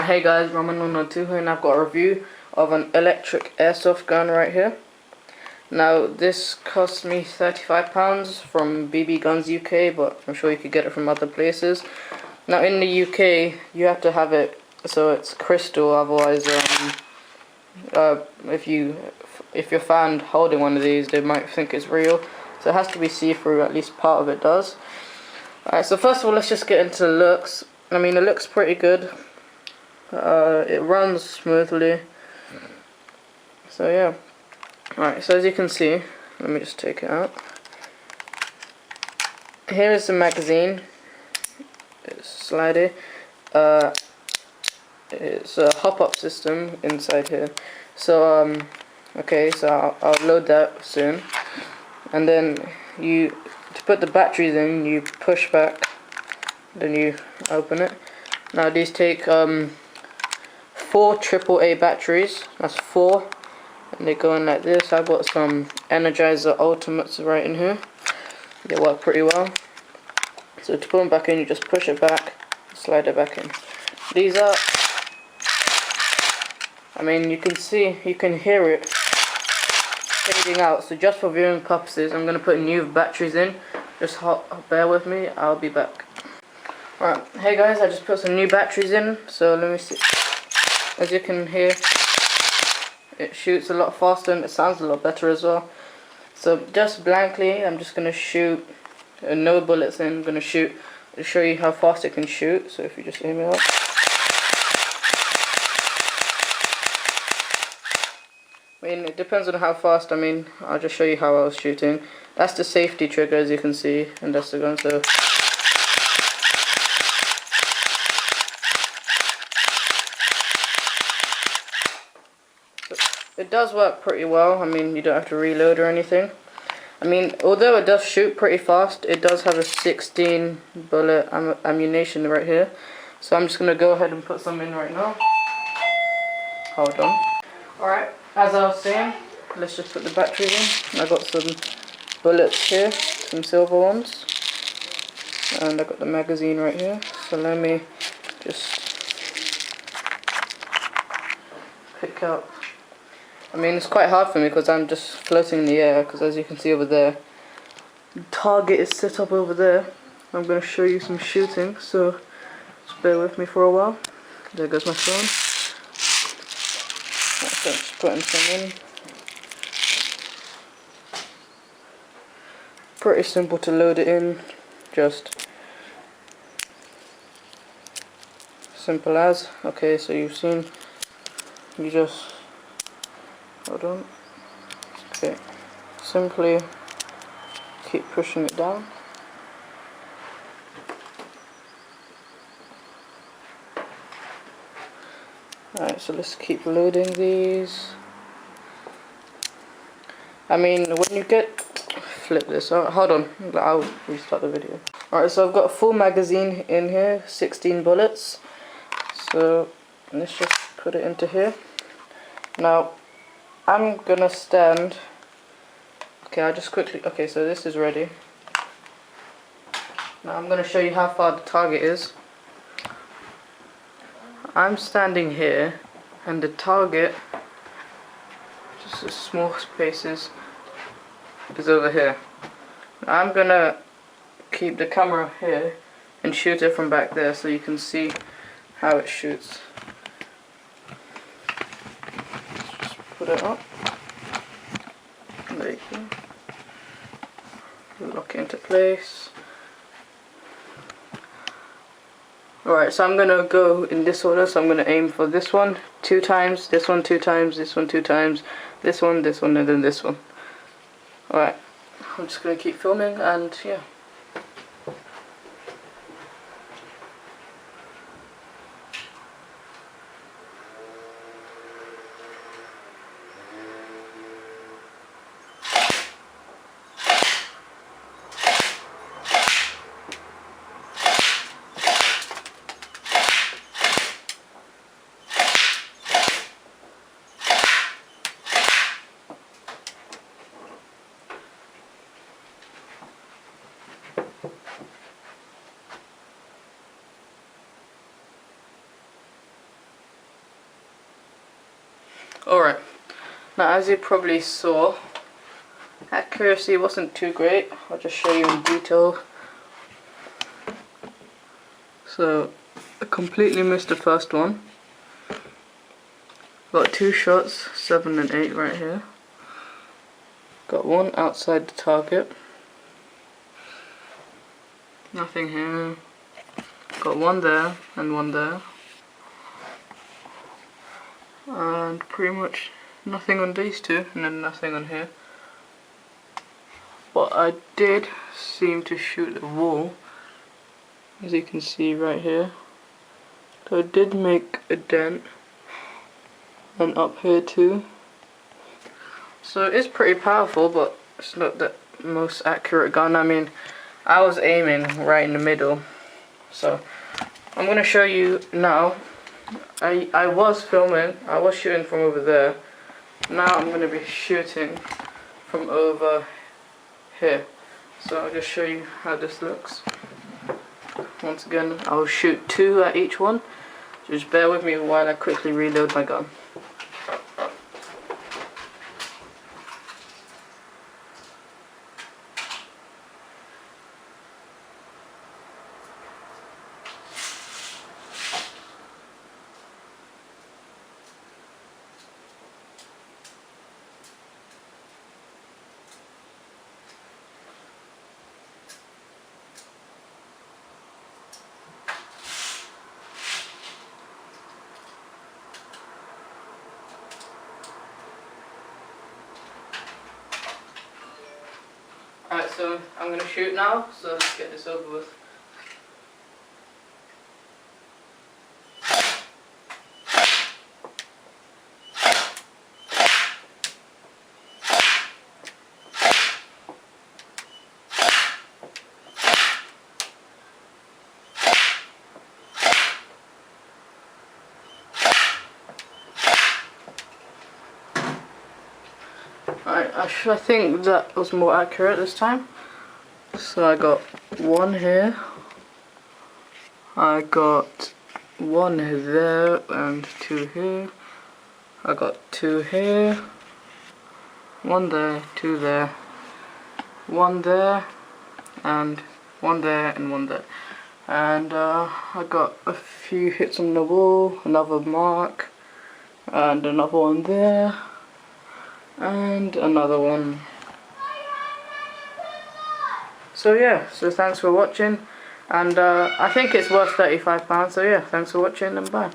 Hey guys, Raman102 here, and I've got a review of an electric airsoft gun right here. Now this cost me £35 from BB Guns UK, but I'm sure you could get it from other places. Now in the UK you have to have it so it's crystal, otherwise if you're found holding one of these they might think it's real. So it has to be see-through, at least part of it does. Alright, so first of all let's just get into the looks. I mean, it looks pretty good. It runs smoothly. So yeah. Alright, so as you can see, let me just take it out. Here is the magazine. It's slidey. It's a hop-up system inside here. So okay, so I'll load that soon. And then to put the batteries in, you push back, then you open it. Now these take 4 AAA batteries. That's 4, and they go in like this. I've got some Energizer Ultimates right in here. They work pretty well. So to put them back in, you just push it back, slide it back in. These are, I mean, you can hear it fading out. So just for viewing purposes, I'm gonna put new batteries in. Just bear with me. I'll be back. Alright, hey guys, I just put some new batteries in. So let me see. As you can hear, it shoots a lot faster and it sounds a lot better as well. So just blankly, I'm just going to shoot, no bullets in, I'm going to shoot to show you how fast it can shoot. So if you just aim it up. I mean, it depends on how fast. I mean, I'll just show you how I was shooting. That's the safety trigger, as you can see, and that's the gun. So it does work pretty well. I mean, you don't have to reload or anything. I mean, although it does shoot pretty fast, it does have a 16 bullet ammunition right here. So I'm just going to go ahead and put some in right now. Hold on. Alright, as I was saying, let's just put the batteries in. I got some bullets here, some silver ones. And I got the magazine right here. So let me just pick up. I mean, it's quite hard for me because I'm just floating in the air, because as you can see over there, the target is set up over there. I'm going to show you some shooting, so just bear with me for a while. There goes my phone. So just putting some in. Pretty simple to load it in, just simple as. Okay, so you've seen, you just, hold on. Okay, simply keep pushing it down. Alright, so let's keep loading these. I mean, when you get, flip this, hold on, I'll restart the video. Alright, so I've got a full magazine in here, 16 bullets. So let's just put it into here. Now, I'm gonna stand. Okay, I'll just quickly. Okay, so this is ready. Now I'm gonna show you how far the target is. I'm standing here, and the target, just a small spaces, is over here. Now I'm gonna keep the camera here and shoot it from back there, so you can see how it shoots. Just put it up. There you go. Lock it into place. Alright, so I'm going to go in this order. So I'm going to aim for this one 2 times, this one 2 times, this one 2 times, this one, and then this one. Alright, I'm just going to keep filming, and yeah. Alright, now as you probably saw, accuracy wasn't too great. I'll just show you in detail. So I completely missed the first one. Got 2 shots, 7 and 8 right here. Got one outside the target. Nothing here. Got one there and one there. And pretty much nothing on these two, and then nothing on here. But I did seem to shoot the wall, as you can see right here. So I did make a dent, and up here too. So it's pretty powerful, but it's not the most accurate gun. I mean, I was aiming right in the middle. So I'm gonna show you now. I was filming, I was shooting from over there. Now I'm gonna be shooting from over here. So I'll just show you how this looks. Once again, I'll shoot 2 at each one. Just bear with me while I quickly reload my gun. Alright, so I'm going to shoot now, so let's get this over with. Alright, I think that was more accurate this time. So I got one here, I got one there and 2 here, I got 2 here, 1 there, 2 there, 1 there, and 1 there and 1 there. And I got a few hits on the wall, another mark, and another one there, and another one. So yeah, so thanks for watching, and I think it's worth £35, so yeah, thanks for watching and bye.